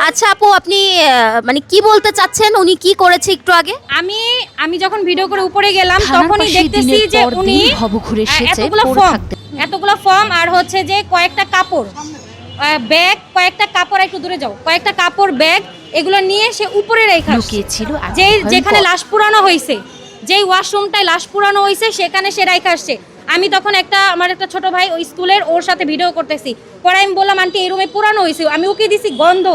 আচ্ছা আপু, আপনি মানে কি বলতে চাচ্ছেন, উনি কি করেছে একটু আগে? আমি যখন ভিডিও করে উপরে গেলাম তখনই দেখতেছি যে উনি এতগুলো ফর্ম আর হচ্ছে যে কয়েকটা কাপড় ব্যাগ, কয়েকটা কাপড়, একটু দূরে যাও, কয়েকটা কাপড় ব্যাগ এগুলো নিয়ে সে উপরে রেখে লুকিয়েছিল। যেখানে লাশ পুরানো হয়েছে, যেই ওয়াশরুমটায় লাশ পুরানো হয়েছে সেখানে সে রেখে আসছে। আমি তখন আমার একটা ছোট ভাই ওই স্কুলের, ওর সাথে ভিডিও করতেছি, পরে আমি বললাম আন্টি এই রুমে পুরানো হয়েছে, আমি ওকে দিছি গন্ধ,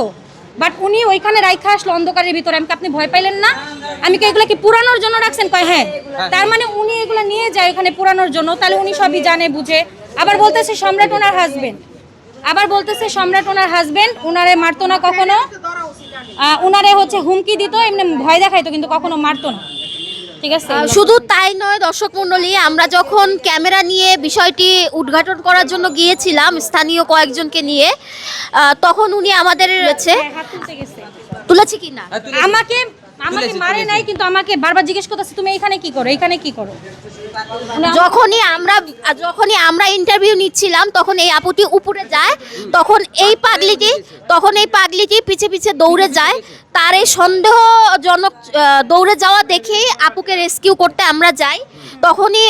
বাট উনি ওইখানে রাইখা আসলো অন্ধকারের ভিতরে। আমি আপনি ভয় পাইলেন না? আমি কি এগুলো কি পুরানোর জন্য রাখছেন? কয় হ্যাঁ। তার মানে উনি এগুলো নিয়ে যায় ওখানে পুরানোর জন্য, তাহলে উনি সবই জানে বুঝে। আবার বলতেছে সম্রাট ওনার হাজবেন্ড, উনারে মারতো না কখনো, উনারে হচ্ছে হুমকি দিত, এমনি ভয় দেখাইতো, কিন্তু কখনো মারতো না। ঠিক আছে, শুধু তাই নয় দর্শক মণ্ডলী, আমরা যখন ক্যামেরা নিয়ে বিষয়টি উদ্ঘাটন করার জন্য গিয়েছিলাম স্থানীয় কয়েকজনকে নিয়ে, তখন উনি আমাদের তুলেছে কি না, আমাকে মারে নাই, কিন্তু আমাকে বারবার জিজ্ঞেস করতেছে তুমি এখানে কি করো। যখনই আমরা ইন্টারভিউ নিচ্ছিলাম তখন এই আপুটি উপরে যায়, তখন এই পাগলিটি পিছে পিছে দৌড়ে যায়। তার এই সন্দেহজনক দৌড়ে যাওয়া দেখেই আপুকে রেস্কিউ করতে আমরা যাই, তখনই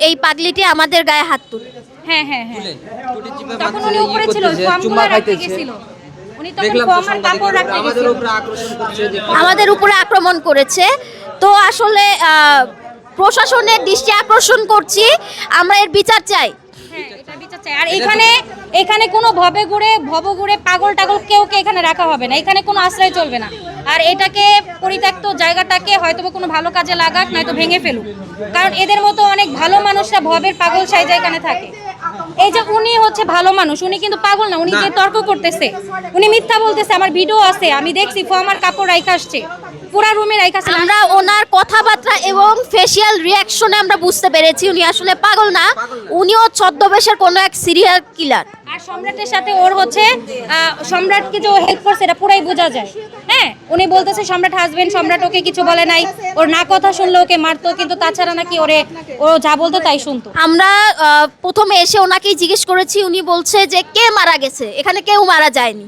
এই পাগলিটি আমাদের গায়ে হাত তুলে। হ্যাঁ, তখন উনি উপরে ছিল, চুম্মা খাইতে গেছিল, আমাদের উপরে আক্রমণ করেছে। তো আসলে প্রশাসনের দৃষ্টি আকর্ষণ করছি, আমরা এর বিচার চাই। আর এখানে কোনো ভবঘুরে পাগল টাগল কেউ এখানে রাখা হবে না, এখানে কোনো আশ্রয় চলবে না। আর এটাকে পরিত্যক্ত জায়গাটাকে হয়তো কোনো ভালো কাজে লাগাক, নয়তো ভেঙে ফেলুক, কারণ এদের মতো অনেক ভালো মানুষরা ভবের পাগল সাইজা এখানে থাকে। এই যে উনি হচ্ছে ভালো মানুষ, উনি কিন্তু পাগল না, উনি যে তর্ক করতেছে, উনি মিথ্যা বলতেছে, আমার ভিডিও আছে, আমি দেখছি আমার কাপড় রাইখা আসছে পুরা রুমে রাইখা আসছে। আমরা ওনার কথাবার্তা এবং ফেসিয়াল রিয়াকশনে আমরা বুঝতে পেরেছি উনি আসলে পাগল না, উনিও ছদ্মবেশের কোনো এক সিরিয়াল কিলার। আর সম্রাটের সাথে ওর হচ্ছে সম্রাটকে যে হেল্প করছে এটা পুরাই বোঝা যায়। হ্যাঁ, উনি বলতেছে সম্রাট হাজবেন্ড, সম্রাট ওকে কিছু বলে নাই, ওর না কথা শুনলে ওকে মারতো, কিন্তু তাছাড়া নাকি ও যা বলতো তাই শুনতো। আমরা প্রথমে এসে ওনাকেই জিজ্ঞেস করেছি, উনি বলছে যে কে মারা গেছে, এখানে কেউ মারা যায়নি।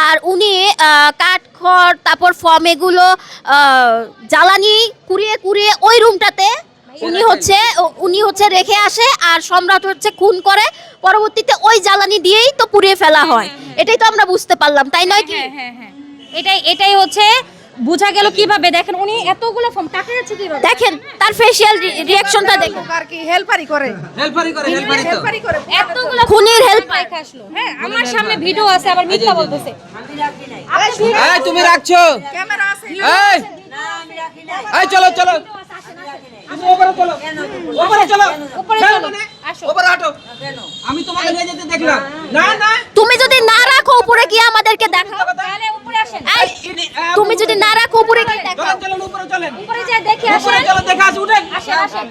আর উনি কাঠ খড় তারপর ফর্ম এগুলো জ্বালানি কুড়িয়ে ওই রুমটাতে উনি হচ্ছে রেখে আসে, আর সম্রাট হচ্ছে খুন করে, পরবর্তীতে ওই জ্বালানি দিয়েই তো পুড়িয়ে ফেলা হয়। এটাই তো আমরা বুঝতে পারলাম, তাই নয় কি? হ্যাঁ, এটাই হচ্ছে বোঝা গেল কিভাবে। দেখেন উনি এতগুলো ফর্ম টাকা যাচ্ছে কিভাবে, দেখেন তার ফেসিয়াল রিঅ্যাকশনটা দেখেন। আর কি হেল্পারি করে এতগুলো খুনির হেল্প রেখে আসলো। হ্যাঁ, আমার সামনে ভিডিও আছে, আবার মিথ্যা বলতেছে। এই তুমি রাখছো ক্যামেরা আছে, এই এই চলো তুমি উপরে চলো আসো উপরে হাঁটো। আমি তোমাকে নিয়ে যেতে দেখলাম না তুমি যদি না রাখো উপরে গিয়ে আমাদেরকে দেখাও, তাহলে উপরে আসেন। তুমি যদি না রাখো উপরে গিয়ে দেখাও। চলো উপরে চলেন, উপরে যা দেখে আসেন, চলো দেখে আসি, উঠেন। আসেন।